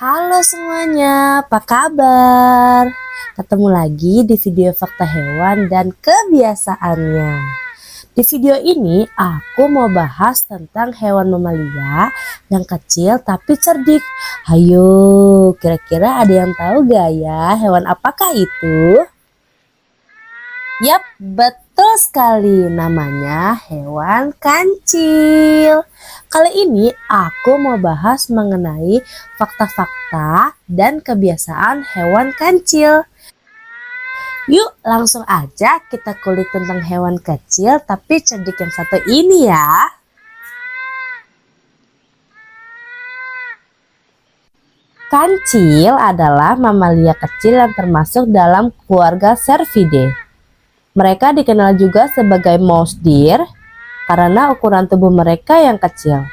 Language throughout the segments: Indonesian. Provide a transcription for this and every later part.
Halo semuanya, apa kabar? Ketemu lagi di video fakta hewan dan kebiasaannya. Di video ini aku mau bahas tentang hewan mamalia yang kecil tapi cerdik. Hayo, kira-kira ada yang tahu gak ya hewan apakah itu? Yap, betul sekali, namanya hewan kancil. Kali ini aku mau bahas mengenai fakta-fakta dan kebiasaan hewan kancil. Yuk langsung aja kita kulik tentang hewan kecil tapi cerdik yang satu ini ya. Kancil adalah mamalia kecil yang termasuk dalam keluarga Cervidae. Mereka dikenal juga sebagai mouse deer karena ukuran tubuh mereka yang kecil.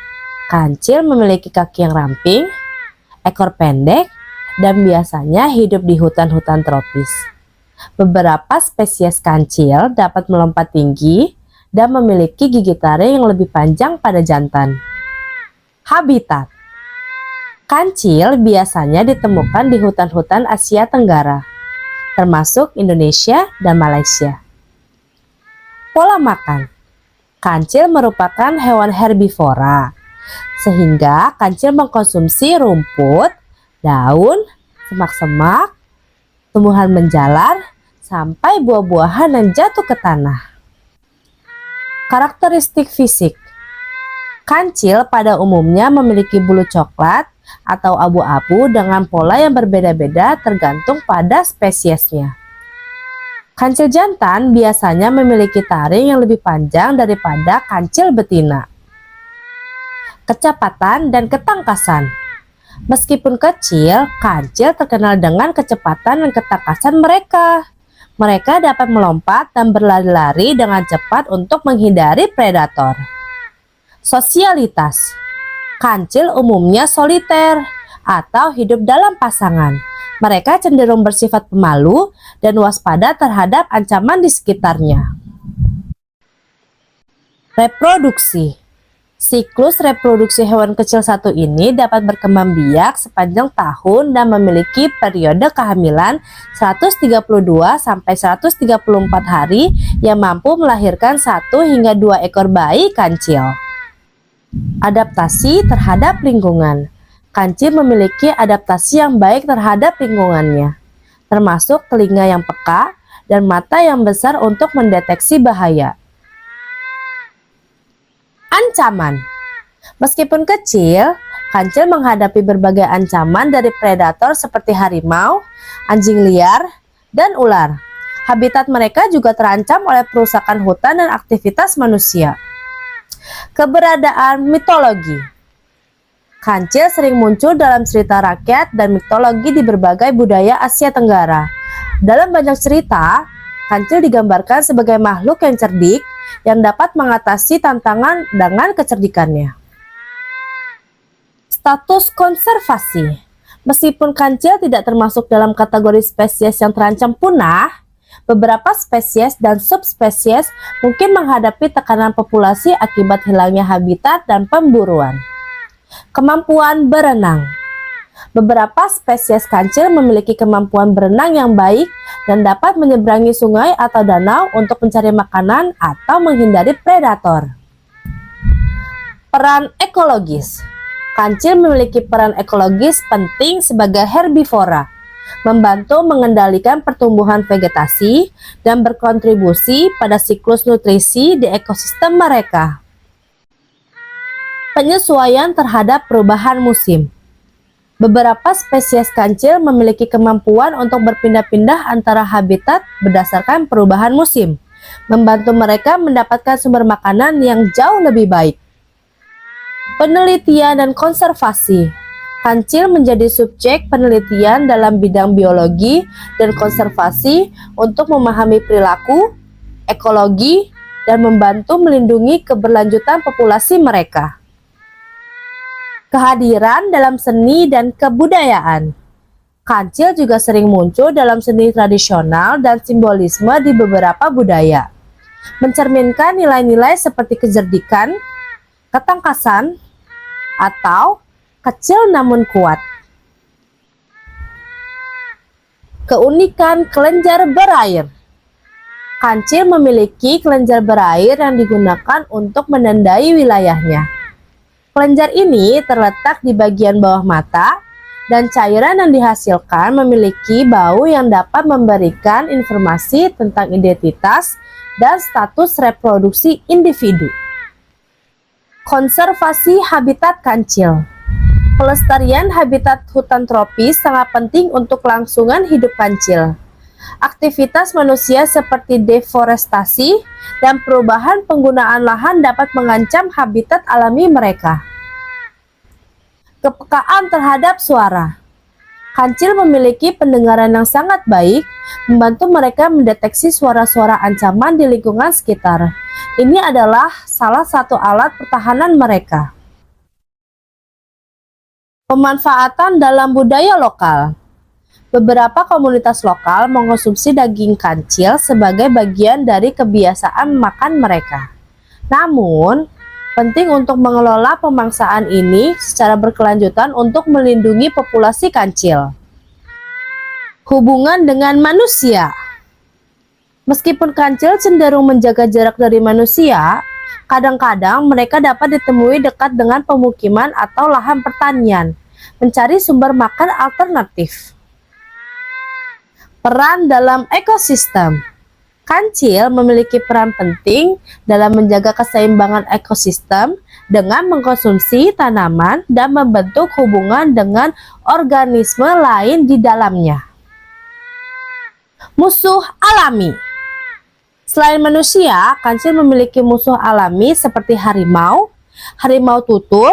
Kancil memiliki kaki yang ramping, ekor pendek, dan biasanya hidup di hutan-hutan tropis. Beberapa spesies kancil dapat melompat tinggi dan memiliki gigi taring yang lebih panjang pada jantan. Habitat: kancil biasanya ditemukan di hutan-hutan Asia Tenggara, termasuk Indonesia dan Malaysia. Pola makan: kancil merupakan hewan herbivora, sehingga kancil mengkonsumsi rumput, daun, semak-semak, tumbuhan menjalar, sampai buah-buahan yang jatuh ke tanah. Karakteristik fisik: kancil pada umumnya memiliki bulu coklat atau abu-abu dengan pola yang berbeda-beda tergantung pada spesiesnya. Kancil jantan biasanya memiliki taring yang lebih panjang daripada kancil betina. Kecepatan dan ketangkasan: meskipun kecil, kancil terkenal dengan kecepatan dan ketangkasan mereka. Mereka dapat melompat dan berlari-lari dengan cepat untuk menghindari predator. Sosialitas: kancil umumnya soliter atau hidup dalam pasangan. Mereka cenderung bersifat pemalu dan waspada terhadap ancaman di sekitarnya. Reproduksi: siklus reproduksi hewan kecil satu ini dapat berkembang biak sepanjang tahun dan memiliki periode kehamilan 132 sampai 134 hari yang mampu melahirkan 1 hingga 2 ekor bayi kancil. Adaptasi terhadap lingkungan: kancil memiliki adaptasi yang baik terhadap lingkungannya, termasuk telinga yang peka dan mata yang besar untuk mendeteksi bahaya. Ancaman: meskipun kecil, kancil menghadapi berbagai ancaman dari predator seperti harimau, anjing liar, dan ular. Habitat mereka juga terancam oleh perusakan hutan dan aktivitas manusia. Keberadaan mitologi: kancil sering muncul dalam cerita rakyat dan mitologi di berbagai budaya Asia Tenggara. Dalam banyak cerita, kancil digambarkan sebagai makhluk yang cerdik yang dapat mengatasi tantangan dengan kecerdikannya. Status konservasi: meskipun kancil tidak termasuk dalam kategori spesies yang terancam punah, beberapa spesies dan subspesies mungkin menghadapi tekanan populasi akibat hilangnya habitat dan pemburuan. Kemampuan berenang: beberapa spesies kancil memiliki kemampuan berenang yang baik dan dapat menyeberangi sungai atau danau untuk mencari makanan atau menghindari predator. Peran ekologis: kancil memiliki peran ekologis penting sebagai herbivora, membantu mengendalikan pertumbuhan vegetasi dan berkontribusi pada siklus nutrisi di ekosistem mereka. Penyesuaian terhadap perubahan musim: beberapa spesies kancil memiliki kemampuan untuk berpindah-pindah antara habitat berdasarkan perubahan musim, membantu mereka mendapatkan sumber makanan yang jauh lebih baik. Penelitian dan konservasi: kancil menjadi subjek penelitian dalam bidang biologi dan konservasi untuk memahami perilaku, ekologi, dan membantu melindungi keberlanjutan populasi mereka. Kehadiran dalam seni dan kebudayaan: kancil juga sering muncul dalam seni tradisional dan simbolisme di beberapa budaya, mencerminkan nilai-nilai seperti kecerdikan, ketangkasan, atau kecil namun kuat. Keunikan kelenjar berair. Kancil memiliki kelenjar berair yang digunakan untuk menandai wilayahnya. Kelenjar ini terletak di bagian bawah mata, dan cairan yang dihasilkan memiliki bau yang dapat memberikan informasi tentang identitas dan status reproduksi individu. Konservasi habitat kancil. Pelestarian habitat hutan tropis sangat penting untuk kelangsungan hidup kancil. Aktivitas manusia seperti deforestasi dan perubahan penggunaan lahan dapat mengancam habitat alami mereka. Kepekaan terhadap suara. Kancil memiliki pendengaran yang sangat baik, membantu mereka mendeteksi suara-suara ancaman di lingkungan sekitar. Ini adalah salah satu alat pertahanan mereka. Pemanfaatan dalam budaya lokal. Beberapa komunitas lokal mengkonsumsi daging kancil sebagai bagian dari kebiasaan makan mereka. Namun, penting untuk mengelola pemangsaan ini secara berkelanjutan untuk melindungi populasi kancil. Hubungan dengan manusia. Meskipun kancil cenderung menjaga jarak dari manusia, kadang-kadang mereka dapat ditemui dekat dengan pemukiman atau lahan pertanian, mencari sumber makan alternatif. Peran dalam ekosistem. Kancil memiliki peran penting dalam menjaga keseimbangan ekosistem dengan mengkonsumsi tanaman dan membentuk hubungan dengan organisme lain di dalamnya. Musuh alami. Selain manusia, kancil memiliki musuh alami seperti harimau, harimau tutul,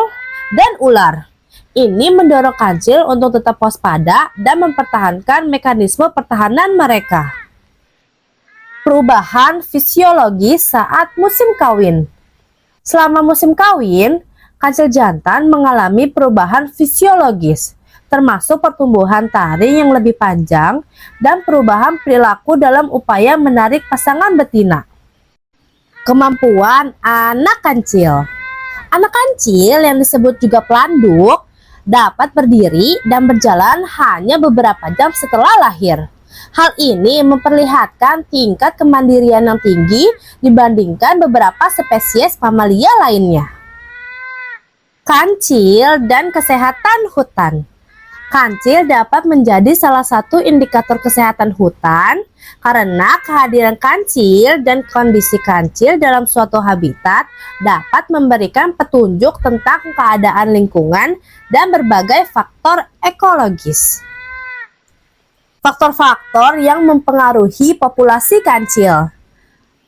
dan ular. Ini mendorong kancil untuk tetap waspada dan mempertahankan mekanisme pertahanan mereka. Perubahan fisiologis saat musim kawin. Selama musim kawin, kancil jantan mengalami perubahan fisiologis, termasuk pertumbuhan taring yang lebih panjang dan perubahan perilaku dalam upaya menarik pasangan betina. Kemampuan anak kancil. Anak kancil yang disebut juga pelanduk dapat berdiri dan berjalan hanya beberapa jam setelah lahir. Hal ini memperlihatkan tingkat kemandirian yang tinggi dibandingkan beberapa spesies mamalia lainnya. Kancil dan kesehatan hutan. Kancil dapat menjadi salah satu indikator kesehatan hutan karena kehadiran kancil dan kondisi kancil dalam suatu habitat dapat memberikan petunjuk tentang keadaan lingkungan dan berbagai faktor ekologis. Faktor-faktor yang mempengaruhi populasi kancil.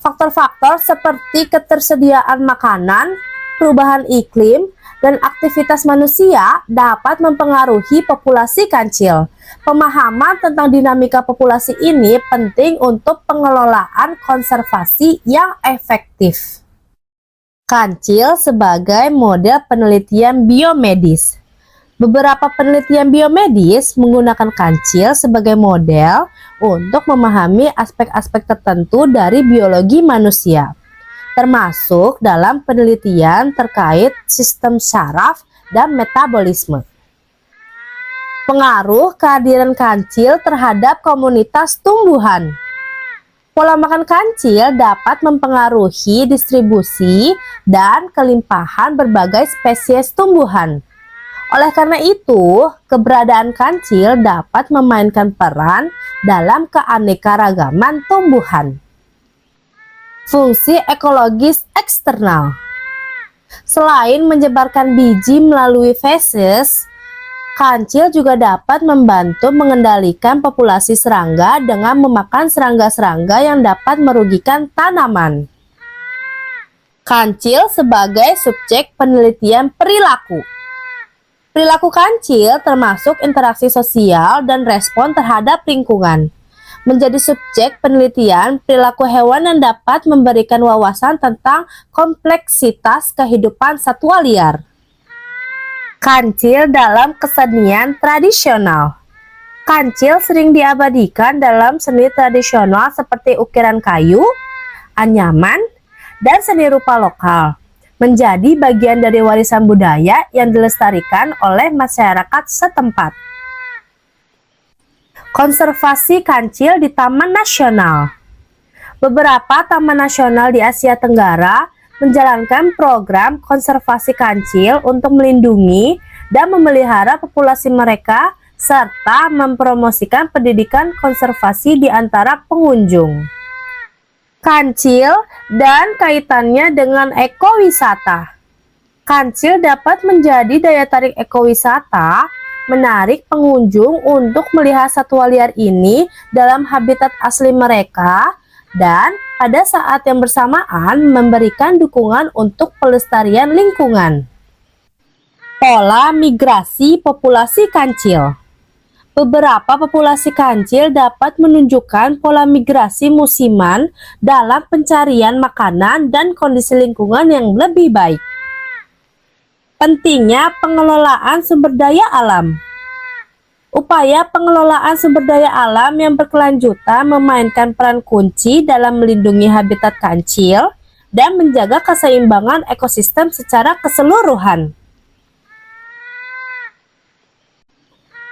Faktor-faktor seperti ketersediaan makanan, perubahan iklim, dan aktivitas manusia dapat mempengaruhi populasi kancil. Pemahaman tentang dinamika populasi ini penting untuk pengelolaan konservasi yang efektif. Kancil sebagai model penelitian biomedis. Beberapa penelitian biomedis menggunakan kancil sebagai model untuk memahami aspek-aspek tertentu dari biologi manusia, termasuk dalam penelitian terkait sistem saraf dan metabolisme. Pengaruh kehadiran kancil terhadap komunitas tumbuhan. Pola makan kancil dapat mempengaruhi distribusi dan kelimpahan berbagai spesies tumbuhan. Oleh karena itu, keberadaan kancil dapat memainkan peran dalam keanekaragaman tumbuhan. Fungsi ekologis eksternal. Selain menyebarkan biji melalui feses, kancil juga dapat membantu mengendalikan populasi serangga dengan memakan serangga-serangga yang dapat merugikan tanaman. Kancil sebagai subjek penelitian perilaku. Perilaku kancil termasuk interaksi sosial dan respon terhadap lingkungan. Menjadi subjek penelitian perilaku hewan yang dapat memberikan wawasan tentang kompleksitas kehidupan satwa liar. Kancil dalam kesenian tradisional. Kancil sering diabadikan dalam seni tradisional seperti ukiran kayu, anyaman, dan seni rupa lokal, menjadi bagian dari warisan budaya yang dilestarikan oleh masyarakat setempat. Konservasi kancil di Taman Nasional. Beberapa taman nasional di Asia Tenggara menjalankan program konservasi kancil untuk melindungi dan memelihara populasi mereka serta mempromosikan pendidikan konservasi di antara pengunjung. Kancil dan kaitannya dengan ekowisata. Kancil dapat menjadi daya tarik ekowisata, menarik pengunjung untuk melihat satwa liar ini dalam habitat asli mereka dan pada saat yang bersamaan memberikan dukungan untuk pelestarian lingkungan. Pola migrasi populasi kancil. Beberapa populasi kancil dapat menunjukkan pola migrasi musiman dalam pencarian makanan dan kondisi lingkungan yang lebih baik. Pentingnya pengelolaan sumber daya alam. Upaya pengelolaan sumber daya alam yang berkelanjutan memainkan peran kunci dalam melindungi habitat kancil dan menjaga keseimbangan ekosistem secara keseluruhan.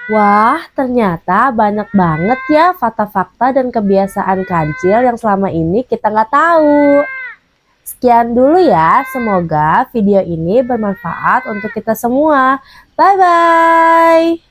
Wah, ternyata banyak banget ya fakta-fakta dan kebiasaan kancil yang selama ini kita nggak tahu. Sekian dulu ya, semoga video ini bermanfaat untuk kita semua. Bye-bye!